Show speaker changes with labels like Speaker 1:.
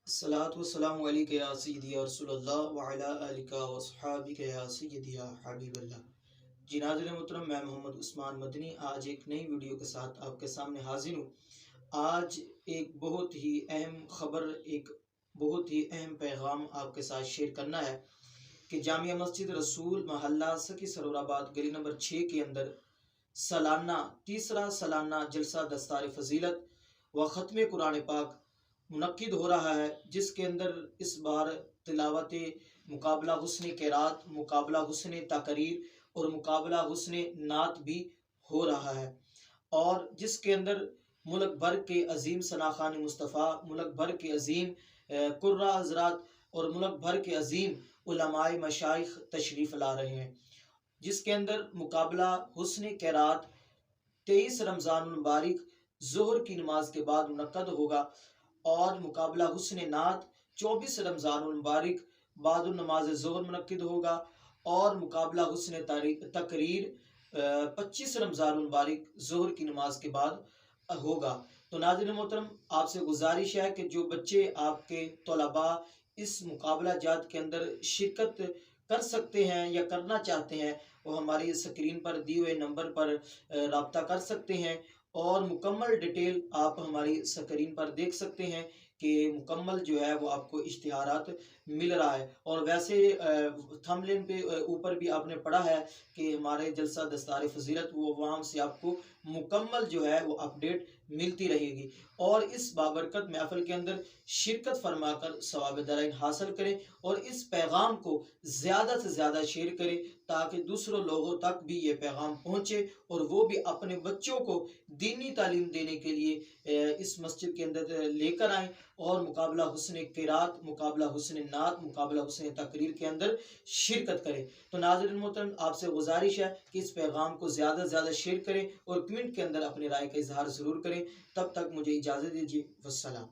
Speaker 1: الصلاۃ والسلام علیک یا سیدی یا رسول اللہ وعلی آلک و صحابک یا سیدی یا حبیب اللہ۔ جی ناظرین محترم، میں محمد عثمان مدنی آج ایک نئی ویڈیو کے ساتھ آپ کے سامنے حاضر ہوں۔ آج ایک بہت ہی اہم خبر، ایک بہت ہی اہم پیغام آپ کے ساتھ شیئر کرنا ہے کہ جامعہ مسجد رسول محلہ سکی سرور آباد گلی نمبر 6 کے اندر تیسرا سالانہ جلسہ دستار فضیلت و ختم قرآن پاک منعقد ہو رہا ہے، جس کے اندر اس بار تلاوت، مقابلہ حسن قرات، مقابلہ حسن تقریر اور مقابلہ حسن نعت بھی ہو رہا ہے، اور جس کے اندر ملک بھر کے عظیم ثناخوان مصطفیٰ، ملک بھر کے عظیم قراء حضرات اور ملک بھر کے عظیم علماء مشائخ تشریف لا رہے ہیں، جس کے اندر مقابلہ حسن قرات 23 رمضان المبارک ظہر کی نماز کے بعد منعقد ہوگا، اور مقابلہ حسن نعت 24 رمضان المبارک بعد النماز ظہر منعقد ہوگا، اور مقابلہ حسن تقریر 25 رمضان المبارک ظہر کی نماز کے بعد ہوگا۔ تو ناظرین محترم، آپ سے گزارش ہے کہ جو بچے آپ کے طلباء اس مقابلہ جات کے اندر شرکت کر سکتے ہیں یا کرنا چاہتے ہیں، وہ ہماری سکرین پر دیے ہوئے نمبر پر رابطہ کر سکتے ہیں، اور مکمل ڈیٹیل آپ ہماری سکرین پر دیکھ سکتے ہیں کہ مکمل جو ہے وہ آپ کو اشتہارات مل رہا ہے۔ اور ویسے تھمبنیل پہ اوپر بھی آپ نے پڑھا ہے کہ ہمارے جلسہ دستار فضیلت، وہ وہاں سے آپ کو مکمل جو ہے وہ اپڈیٹ ملتی رہے گی، اور اس بابرکت محفل کے اندر شرکت فرما کر ثواب دارین حاصل کریں، اور اس پیغام کو زیادہ سے زیادہ شیئر کریں تاکہ دوسروں لوگوں تک بھی یہ پیغام پہنچے، اور وہ بھی اپنے بچوں کو دینی تعلیم دینے کے لیے اس مسجد کے اندر لے کر آئیں، اور مقابلہ حسن قرات، مقابلہ حسن نعت، مقابلہ حسن تقریر کے اندر شرکت کریں۔ تو ناظرین محترم، آپ سے گزارش ہے کہ اس پیغام کو زیادہ سے زیادہ شیئر کریں، اور کمنٹ کے اندر اپنی رائے کا اظہار ضرور کریں۔ تب تک مجھے اجازت دیجیے، والسلام۔